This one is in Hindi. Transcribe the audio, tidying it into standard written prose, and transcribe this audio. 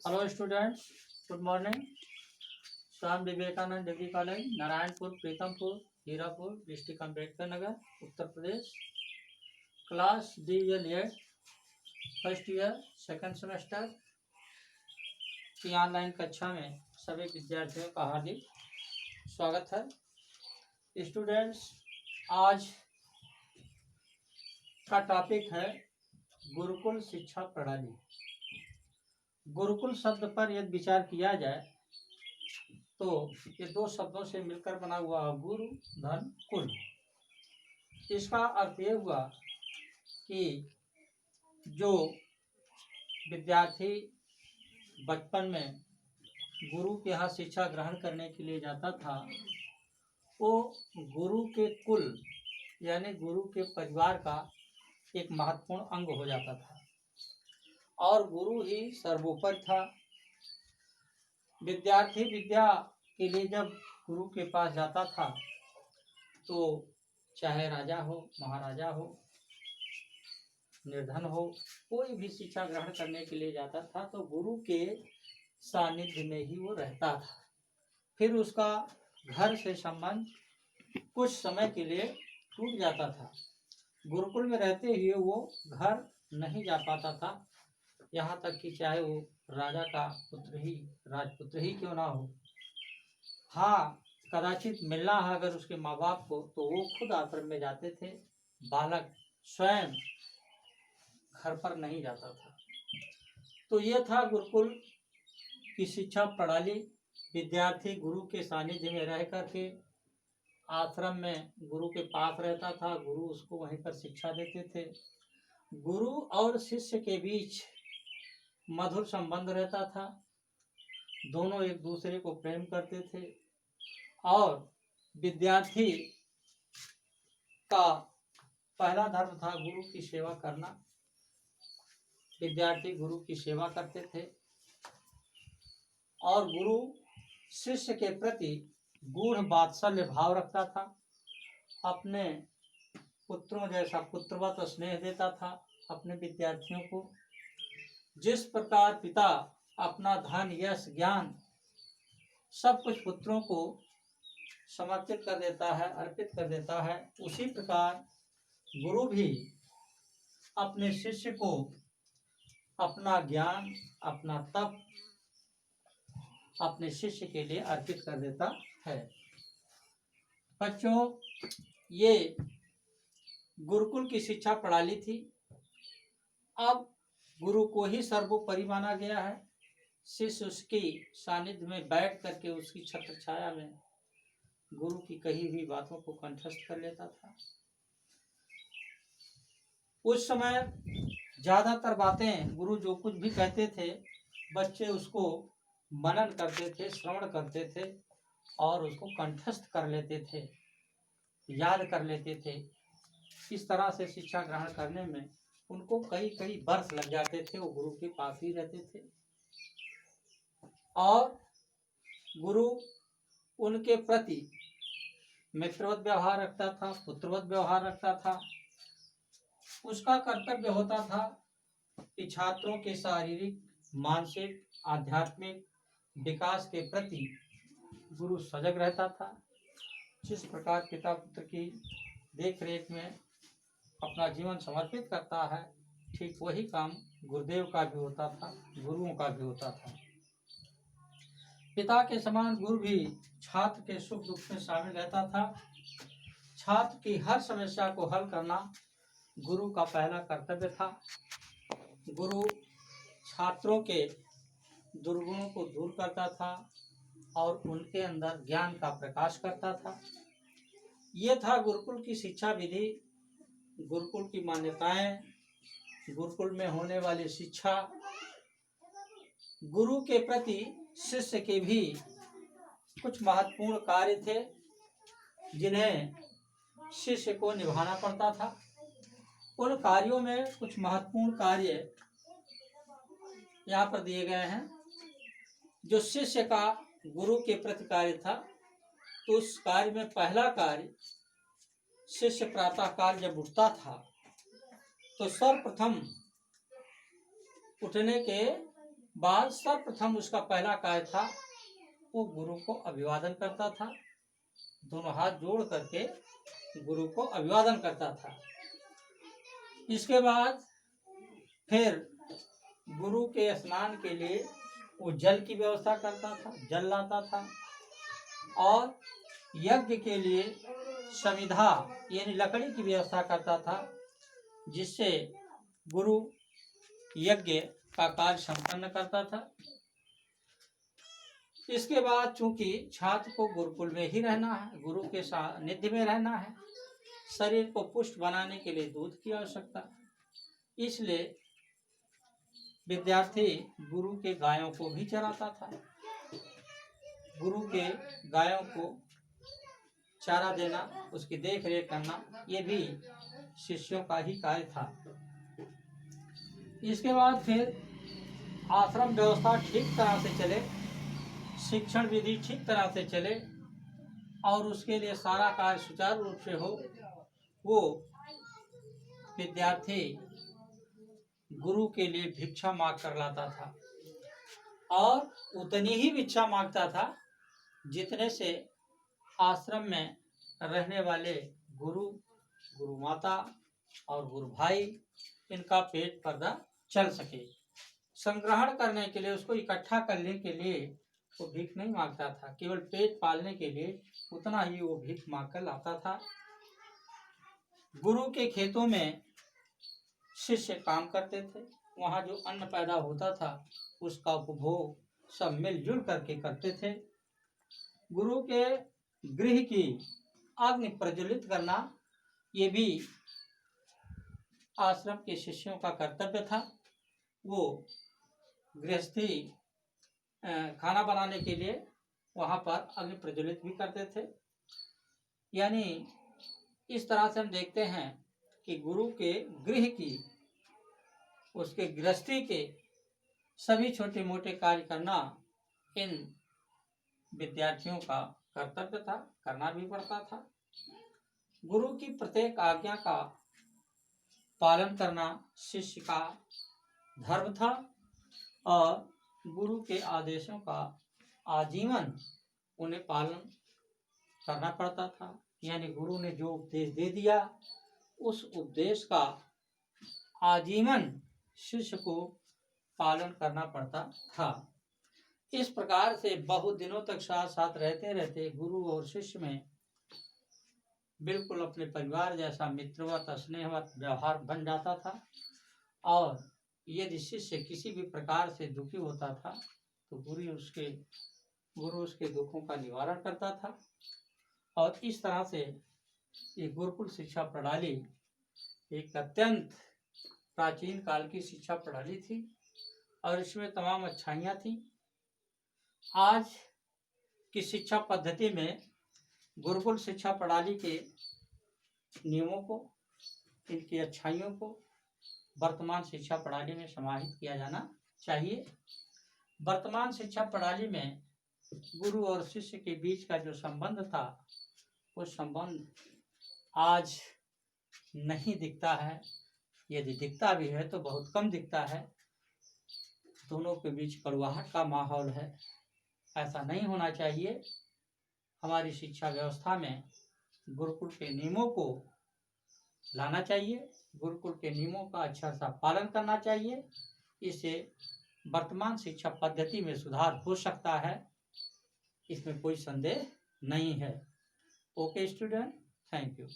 Hello students, good morning. Swami Vivekananda degree college, Narayanpur, Pritampur, Hirapur, district Ambedkar Nagar, Uttar Pradesh. Class DL8 first year second semester की ऑनलाइन कक्षा में सभी विद्यार्थियों का हार्दिक स्वागत है। स्टूडेंट्स, आज का टॉपिक है गुरुकुल शिक्षा प्रणाली। गुरुकुल शब्द पर यदि विचार किया जाए तो ये दो शब्दों से मिलकर बना हुआ गुरु धन कुल। इसका अर्थ ये हुआ कि जो विद्यार्थी बचपन में गुरु के यहाँ शिक्षा ग्रहण करने के लिए जाता था वो गुरु के कुल यानी गुरु के परिवार का एक महत्वपूर्ण अंग हो जाता था और गुरु ही सर्वोपरि था। विद्यार्थी विद्या के लिए जब गुरु के पास जाता था तो चाहे राजा हो, महाराजा हो, निर्धन हो, कोई भी शिक्षा ग्रहण करने के लिए जाता था तो गुरु के सानिध्य में ही वो रहता था। फिर उसका घर से संबंध कुछ समय के लिए टूट जाता था। गुरुकुल में रहते हुए वो घर नहीं जा पाता था, यहाँ तक कि चाहे वो राजा का पुत्र ही, राजपुत्र ही क्यों ना हो। हाँ, कदाचित मिलना है अगर उसके माँ बाप को तो वो खुद आश्रम में जाते थे, बालक स्वयं घर पर नहीं जाता था। तो ये था गुरुकुल की शिक्षा प्रणाली। विद्यार्थी गुरु के सानिध्य में रह करके आश्रम में गुरु के पास रहता था, गुरु उसको वहीं पर शिक्षा देते थे। गुरु और शिष्य के बीच मधुर संबंध रहता था, दोनों एक दूसरे को प्रेम करते थे और विद्यार्थी का पहला धर्म था गुरु की सेवा करना। विद्यार्थी गुरु की सेवा करते थे और गुरु शिष्य के प्रति गूढ़ वात्सल्य भाव रखता था, अपने पुत्रों जैसा पुत्रवत स्नेह देता था अपने विद्यार्थियों को। जिस प्रकार पिता अपना धन, यश, ज्ञान सब कुछ पुत्रों को समर्पित कर देता है, अर्पित कर देता है, उसी प्रकार गुरु भी अपने शिष्य को अपना ज्ञान, अपना तप अपने शिष्य के लिए अर्पित कर देता है। बच्चों, ये गुरुकुल की शिक्षा प्रणाली थी। अब गुरु को ही सर्वोपरि माना गया है। शिष्य उसकी सानिध्य में बैठ करके उसकी छत्र छाया में गुरु की कही हुई बातों को कंठस्थ कर लेता था। उस समय ज्यादातर बातें गुरु जो कुछ भी कहते थे बच्चे उसको मनन करते थे, श्रवण करते थे और उसको कंठस्थ कर लेते थे, याद कर लेते थे। इस तरह से शिक्षा ग्रहण करने में उनको कई कई वर्ष लग जाते थे। वो गुरु के पास ही रहते थे और गुरु उनके प्रति मित्रवत व्यवहार रखता था, पुत्रवत व्यवहार रखता था। उसका कर्तव्य होता था कि छात्रों के शारीरिक, मानसिक, आध्यात्मिक विकास के प्रति गुरु सजग रहता था। जिस प्रकार पिता पुत्र की देख रेख में अपना जीवन समर्पित करता है, ठीक वही काम गुरुदेव का भी होता था, गुरुओं का भी होता था। पिता के समान गुरु भी छात्र के सुख दुख में शामिल रहता था। छात्र की हर समस्या को हल करना गुरु का पहला कर्तव्य था। गुरु छात्रों के दुर्गुणों को दूर करता था और उनके अंदर ज्ञान का प्रकाश करता था। ये था गुरुकुल की शिक्षा विधि, गुरुकुल की मान्यताएं, गुरुकुल में होने वाली शिक्षा। गुरु के प्रति शिष्य के भी कुछ महत्वपूर्ण कार्य थे जिन्हें शिष्य को निभाना पड़ता था। उन कार्यों में कुछ महत्वपूर्ण कार्य यहाँ पर दिए गए हैं। जो शिष्य का गुरु के प्रति कार्य था तो उस कार्य में पहला कार्य, शिष्य प्रातः काल जब उठता था तो सर्वप्रथम उठने के बाद सर्वप्रथम उसका पहला कार्य था वो गुरु को अभिवादन करता था, दोनों हाथ जोड़ करके गुरु को अभिवादन करता था। इसके बाद फिर गुरु के स्नान के लिए वो जल की व्यवस्था करता था, जल लाता था, और यज्ञ के लिए समिधा यानी लकड़ी की व्यवस्था करता था, जिससे गुरु यज्ञ का कार्य संपन्न करता था। इसके बाद चूंकि छात्र को गुरुकुल में ही रहना है, गुरु के सानिध्य में रहना है, शरीर को पुष्ट बनाने के लिए दूध की आवश्यकता, इसलिए विद्यार्थी गुरु के गायों को भी चराता था। गुरु के गायों को चारा देना, उसकी देख रेख करना, ये भी शिष्यों का ही कार्य था। इसके बाद फिर आश्रम व्यवस्था ठीक तरह से चले, शिक्षण विधि ठीक तरह से चले और उसके लिए सारा कार्य सुचारू रूप से हो, वो विद्यार्थी गुरु के लिए भिक्षा मांग कर लाता था और उतनी ही भिक्षा मांगता था जितने से आश्रम में रहने वाले गुरु, गुरु माता और गुरु भाई इनका पेट पर्दा चल सके। संग्रहण करने के लिए, उसको इकट्ठा करने के लिए वो भीख नहीं मांगता था, केवल पेट पालने के लिए उतना ही वो भीख मांग कर लाता था। गुरु के खेतों में शिष्य काम करते थे, वहाँ जो अन्न पैदा होता था उसका उपभोग सब मिलजुल करके करते थे। गुरु के गृह की अग्नि प्रज्वलित करना ये भी आश्रम के शिष्यों का कर्तव्य था। वो गृहस्थी खाना बनाने के लिए वहाँ पर अग्नि प्रज्वलित भी करते थे। यानी इस तरह से हम देखते हैं कि गुरु के गृह की, उसके गृहस्थी के सभी छोटे मोटे कार्य करना इन विद्यार्थियों का कर्तव्य था, करना भी पड़ता था। गुरु की प्रत्येक आज्ञा का पालन करना शिष्य का धर्म था और गुरु के आदेशों का आजीवन उन्हें पालन करना पड़ता था। यानी गुरु ने जो उपदेश दे दिया उस उपदेश का आजीवन शिष्य को पालन करना पड़ता था। इस प्रकार से बहुत दिनों तक साथ साथ रहते रहते गुरु और शिष्य में बिल्कुल अपने परिवार जैसा मित्रवत स्नेहवत व्यवहार बन जाता था। और यदि शिष्य किसी भी प्रकार से दुखी होता था तो गुरु उसके दुखों का निवारण करता था। और इस तरह से ये गुरुकुल शिक्षा प्रणाली एक अत्यंत प्राचीन काल की शिक्षा प्रणाली थी और इसमें तमाम अच्छाइयाँ थी। आज की शिक्षा पद्धति में गुरुकुल शिक्षा प्रणाली के नियमों को, इनकी अच्छाइयों को वर्तमान शिक्षा प्रणाली में समाहित किया जाना चाहिए। वर्तमान शिक्षा प्रणाली में गुरु और शिष्य के बीच का जो संबंध था वो संबंध आज नहीं दिखता है, यदि दिखता भी है तो बहुत कम दिखता है। दोनों के बीच कड़वाहट का माहौल है, ऐसा नहीं होना चाहिए। हमारी शिक्षा व्यवस्था में गुरुकुल के नियमों को लाना चाहिए, गुरुकुल के नियमों का अच्छा सा पालन करना चाहिए। इससे वर्तमान शिक्षा पद्धति में सुधार हो सकता है, इसमें कोई संदेह नहीं है। Okay student, thank you.